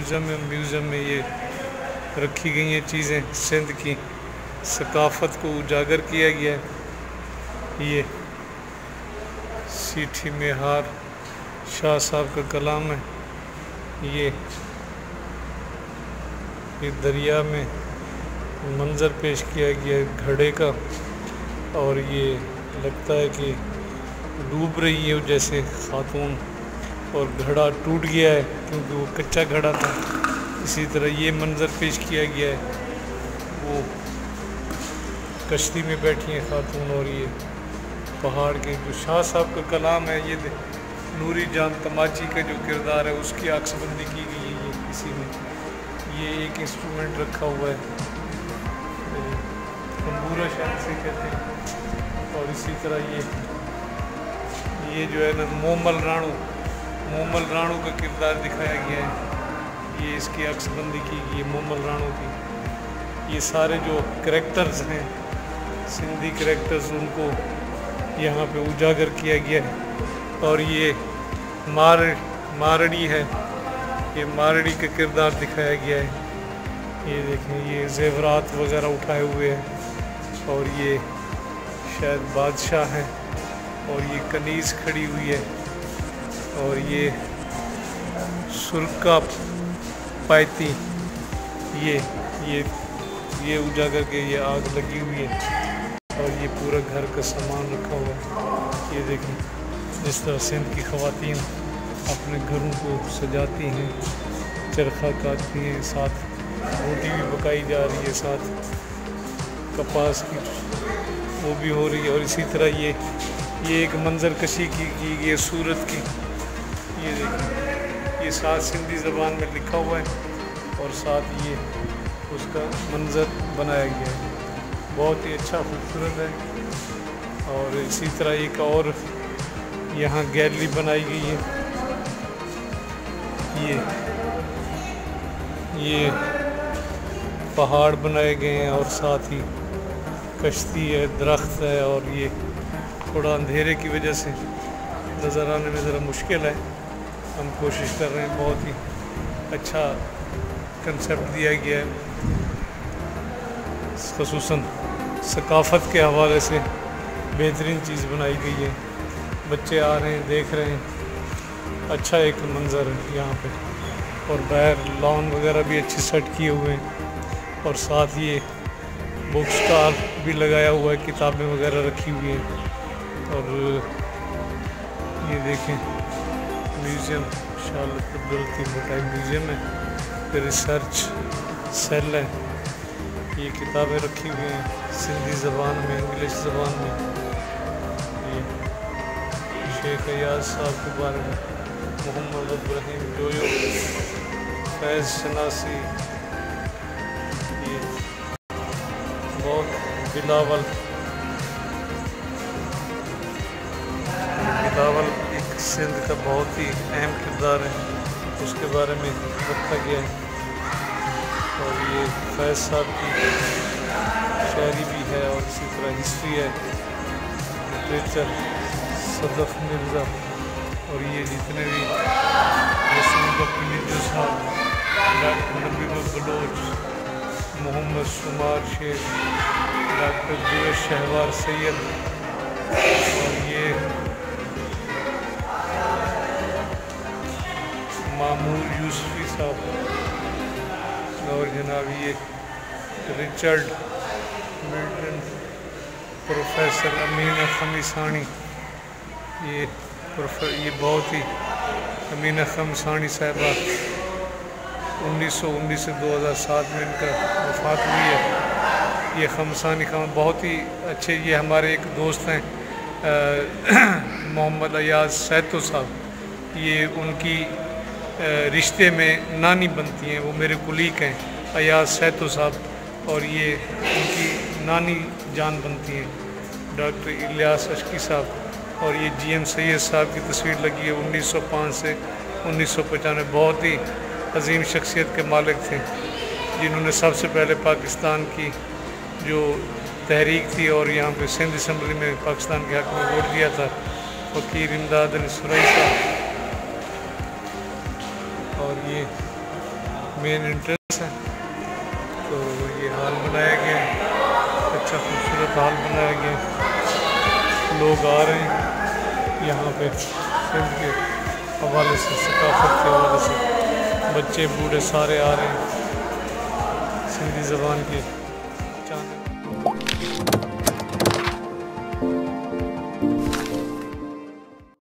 Museum में ये रखी गई हैं चीज़ें, सिंध की सकाफ़त को उजागर किया गया है। ये सीठी मेहार शाह साहब का कलाम है। ये दरिया में मंज़र पेश किया गया है घड़े का, और ये लगता है कि डूब रही है जैसे खातून, और घड़ा टूट गया है क्योंकि वो कच्चा घड़ा था। इसी तरह ये मंज़र पेश किया गया है, वो कश्ती में बैठी हैं खातून, और ये पहाड़ के जो शाह साहब का कलाम है, ये नूरी जान तमाची का जो किरदार है उसकी अक्सबंदी की गई है। ये किसी में ये एक इंस्ट्रूमेंट रखा हुआ है, तंबूरा शायद से कहते हैं। और इसी तरह ये जो है ना मोमल राणू का किरदार दिखाया गया है। ये इसकी अक्सबंदी की गई है मोमल राणू की। ये सारे जो करैक्टर्स हैं सिंधी करैक्टर्स, उनको यहाँ पे उजागर किया गया है। और ये मारड़ी है, ये मारड़ी का किरदार दिखाया गया है। ये देखें, ये जेवरात वगैरह उठाए हुए हैं, और ये शायद बादशाह है, और ये कनीज़ खड़ी हुई है, और ये सुरका पायती, ये उजागर के ये आग लगी हुई है, और ये पूरा घर का सामान रखा हुआ है। ये देखें जिस तरह सिंध की ख़वातीन अपने घरों को सजाती हैं, चरखा काटती हैं, साथ रोटी भी पकाई जा रही है, साथ कपास की वो भी हो रही है। और इसी तरह ये एक मंज़र कशी की गई है सूरत की। ये देखिए, ये साथ सिंधी ज़बान में लिखा हुआ है, और साथ ये उसका मंज़र बनाया गया है, बहुत ही अच्छा खूबसूरत है। और इसी तरह एक और यहाँ गैलरी बनाई गई है। ये पहाड़ बनाए गए हैं, और साथ ही कश्ती है, दरख्त है, और ये थोड़ा अंधेरे की वजह से नज़र आने में ज़रा मुश्किल है। हम कोशिश कर रहे हैं, बहुत ही अच्छा कंसेप्ट दिया गया है, ख़ुसूसन सकाफ़त के हवाले से बेहतरीन चीज़ बनाई गई है। बच्चे आ रहे हैं, देख रहे हैं, अच्छा एक मंज़र है यहाँ पे। और बाहर लॉन वगैरह भी अच्छे सेट किए हुए हैं, और साथ ये बुक स्टॉल भी लगाया हुआ है, किताबें वगैरह रखी हुई हैं। और ये देखें म्यूज़ियम शालत अब्दुल भटाई म्यूज़ियम है, फिर रिसर्च सेल है। ये किताबें रखी हुई हैं सिंधी ज़बान में, इंग्लिश ज़बान में। ये शेख अयाज साहब के बारे में, मोहम्मद इब्राहिम जोयो, फैज़ शनासी, ये बहुत बिलावल एक सिंध का बहुत ही अहम किरदार है, उसके बारे में रखा गया है। और ये फैज़ साहब की शायरी भी है, और इसी तरह हिस्ट्री है, लिटरेचर, सदफ़ मिर्ज़ा, और ये जितने भी रसूल बकीर साहब, डॉक्टर नबी बलोच, मोहम्मद शुमार शेख, डॉक्टर जुवेश शहवार सैयद, और ये मामूर यूसुफी साहब, और जनाब ये रिचर्ड मिल्टन, प्रोफेसर अमीना खमीसानी, ये बहुत ही अमीना खमीसानी साहिबा 1919 से 2007 में इनका वफ़ात हुई है। ये खमसानी खान बहुत ही अच्छे, ये हमारे एक दोस्त हैं मोहम्मद अयाज सैतो साहब, ये उनकी रिश्ते में नानी बनती हैं, वो मेरे कुलीग हैं अयाज सैतो साहब, और ये उनकी नानी जान बनती हैं डॉक्टर इलियास अशकी साहब। और ये GM सैयद साहब की तस्वीर लगी है 1905 से 1995। बहुत ही अजीम शख्सियत के मालिक थे, जिन्होंने सबसे पहले पाकिस्तान की जो तहरीक थी और यहाँ पे सिंध असम्बली में पाकिस्तान के हक़ में वोट दिया था, फ़कीर इमदाद अली सुरई साहब। और ये मेन एंट्रेंस है। तो ये हॉल बनाया गया है, अच्छा खूबसूरत हॉल बनाया गया है। लोग आ रहे हैं यहाँ पे सिंध के हवाले से, सकाफत के हवाले से, बच्चे बूढ़े सारे आ रहे हैं सिंधी ज़बान के